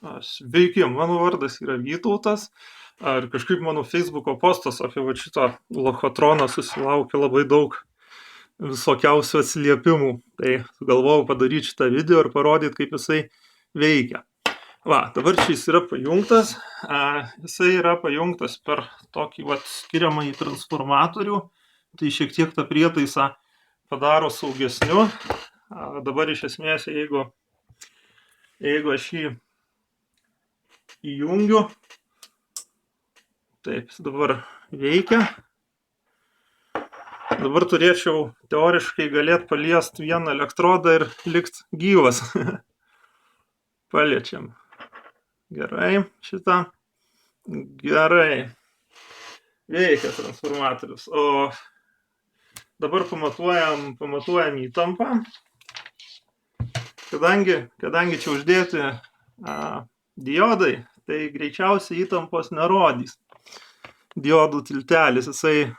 Sveiki, mano vardas yra Vytautas. Ir kažkaip mano Facebooko postas apie šitą lochotroną susilaukė labai daug visokiausių atsiliepimų. Tai sugalvojau padaryti šitą video ir parodyti, kaip jisai veikia. Dabar šis yra pajungtas. Jisai yra pajungtas per tokį skiriamąjį transformatorių. Tai šiek tiek tą prietaisą padaro saugesniu. Dabar iš esmės, jeigu aš jį įjungiu, taip, dabar veikia. Dabar turėčiau teoriškai galėti paliesti vieną elektrodą ir likt gyvas. Paliečiam. Gerai, šitą. Gerai. Veikia transformatorius. O dabar pamatuojam įtampą. Kadangi čia uždėti diodai, tai greičiausiai įtampos nerodys. Diodų tiltelis, jisai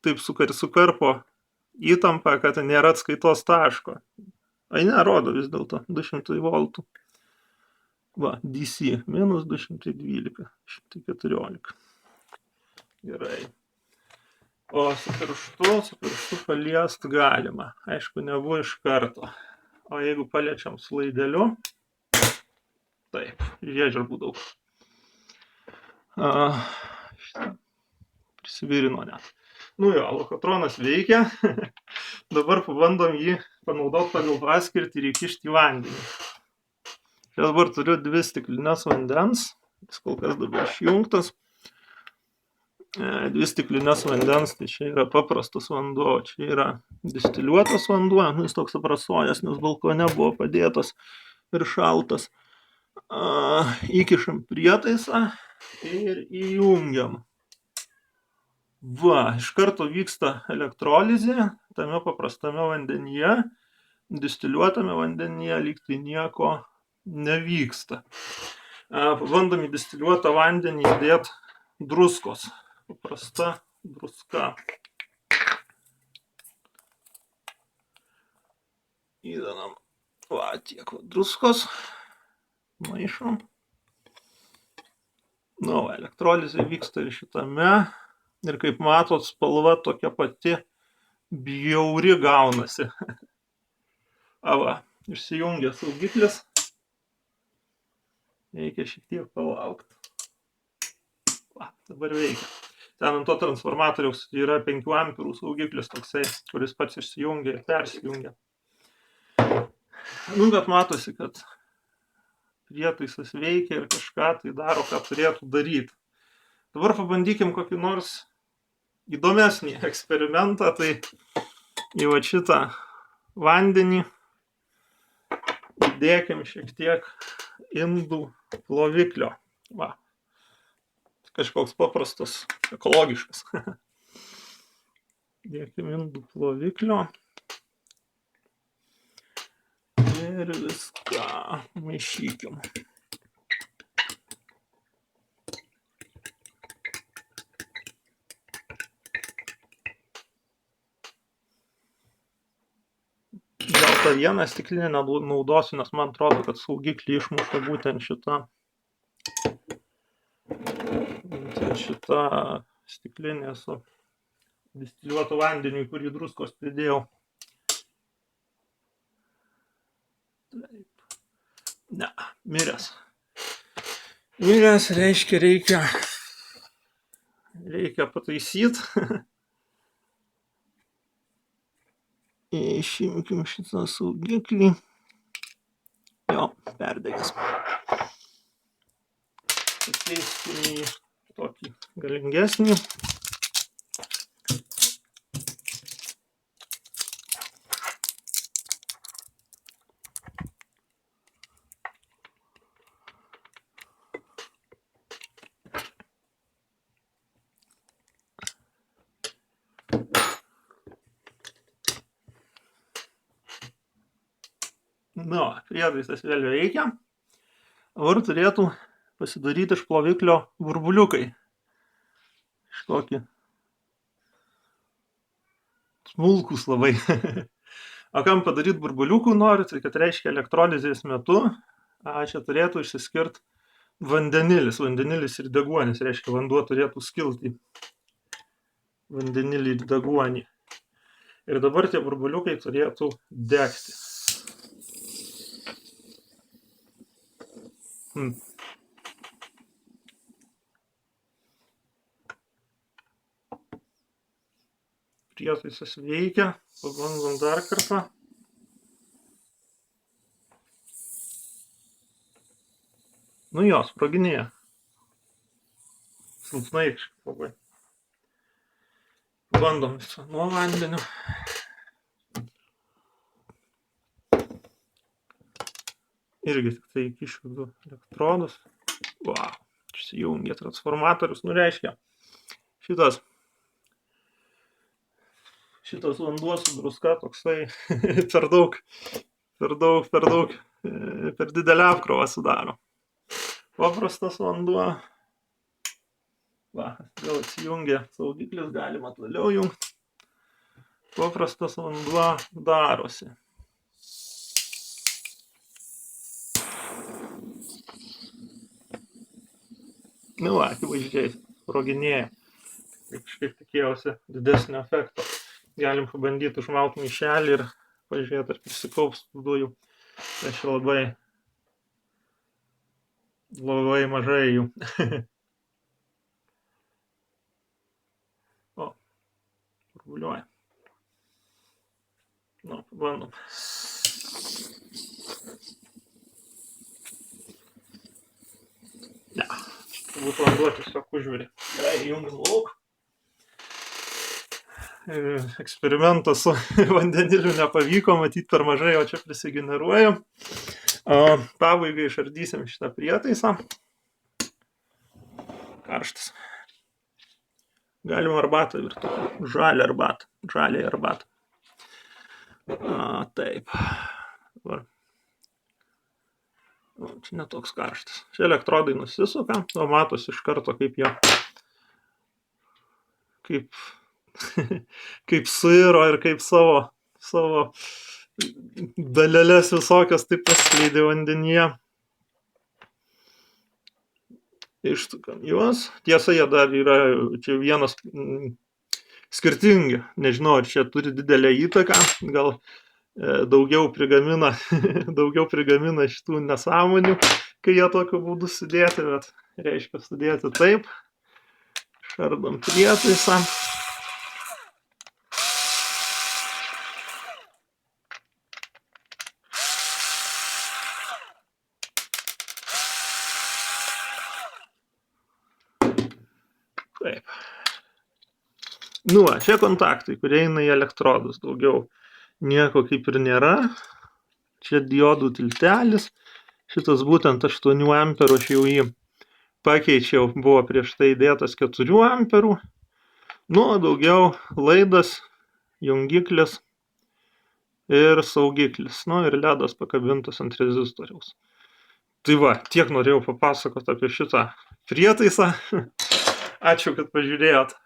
taip sukarpo įtampą, kad nėra atskaitos taško. Nerodo vis dėlto, 200 voltų. DC, minus 212, 114. Gerai. O su pirštu paliest galima. Aišku, nebuvo iš karto. O jeigu paliečiam su laideliu, taip, žiežirbų daug. Prisivirino net. Lochotronas veikia. Dabar pabandom jį panaudoti pagal paskirtį ir įkišti į vandenį. Čia dabar turiu 2 stiklinės vandens. Jis kol kas dabar išjungtas. 2 stiklinės vandens, tai čia yra paprastas vanduo, čia yra distiliuotas vanduo. Jis toks aprasojęs, nes balkone buvo padėtas ir šaltas. Įkišam prietaisą ir įjungiam. Iš karto vyksta elektrolizė tame paprastame vandenyje. Distiliuotame vandenyje lyg tai nieko nevyksta. Pabandom į distiliuotą vandenį įdėti druskos. Paprasta druska. Įdedam tiek druskos. Maišom. Elektrolizė vyksta ir šitame. Ir kaip matot, spalva tokia pati bjauri gaunasi. Išsijungia saugiklis. Reikia šiek tiek palaukti. Dabar veikia. Ten ant to transformatoriaus yra 5 amperų saugiklis toksai, kuris pats išsijungia ir persijungia. Bet matosi, kad prietaisas veikia ir kažką tai daro, ką turėtų daryti. Dabar pabandykim kokį nors įdomesnį eksperimentą. Tai į šitą vandenį įdėkim šiek tiek indų ploviklio. Kažkoks paprastas, ekologiškas. Dėkim indų ploviklio. Ir viską maišykim. Gal tą vieną stiklinę naudosiu, nes man atrodo, kad saugiklį išmuša būtent šita stiklinė su distiliuotu vandeniu, į kurį druskos pridėjau. Taip. Ne, miręs. Miręs reiškia reikia pataisyti. Išimkim šitą saugiklį. Perdegęs. Pakeiskim į tokį galingesnį. Prietaisas vėl veikia. Dabar turėtų pasidaryti iš ploviklio burbuliukai. Tokį smulkus labai. O kam padaryti burbuliukų nori, tai kad reiškia elektrolizės metu Čia turėtų išsiskirt vandenilis. Vandenilis ir deguonis. Reiškia, vanduo turėtų skilti vandenilį ir deguonį. Ir dabar tie burbuliukai turėtų degti. Prietaisas veikia. Pabandom dar kartą. Nu jo, sproginėja. Silpnai kažkaip labai. Bandom visą nuo vandeniu. Irgi tik tai įkišiu 2 elektrodus. Wow, išsijungia transformatorius. Nu reiškia, šitas vanduo su druska toksai per didelę apkrovą sudaro. Paprastas vanduo. Va, vėl atsijungia saugiklis, galima toliau jungti. Paprastas vanduo darosi. Nu, akivaizdžiai sproginėja. Kažkaip tikėjausi didesnio efekto. Galim pabandyti užmauti maišelį ir pažiūrėti, ar prisikaups dujų. Aš labai mažai jų. O, burbuliuoja. Nu, pabandom. Ne, turbūt vanduo tiesiog užvirė. Gerai, jungiam lauk. Eksperimentas su vandeniliu nepavyko, matyt per mažai, o čia prisigeneruoju. Pabaigai išardysim šitą prietaisą. Karštas. Galima arbatą virti. Žalią arbatą. Taip. Dabar. Čia netoks karštas. Čia elektrodai nusisuka, o matosi iš karto, kaip jie kaip suiro ir kaip savo daleles visokias taip paskleidė vandenyje. Ištukam juos. Tiesa, jie dar yra čia vienas skirtingi. Nežinau, ar čia turi didelę įtaką. Gal daugiau prigamina šitų nesąmonių, kai jie tokiu būdu sudėti, bet reiškia sudėti taip. Šardom prietaisą. Taip. Nu, čia kontaktai, kurie eina į elektrodus. Daugiau nieko kaip ir nėra. Čia diodų tiltelis. Šitas būtent 8 amperų, aš jau jį pakeičiau, buvo prieš tai įdėtas 4 amperų. Nu, daugiau laidas, jungiklis ir saugiklis. Nu, ir ledas pakabintas ant rezistoriaus. Tai va, tiek norėjau papasakoti apie šitą prietaisą. Ačiū, kad pažiūrėjot.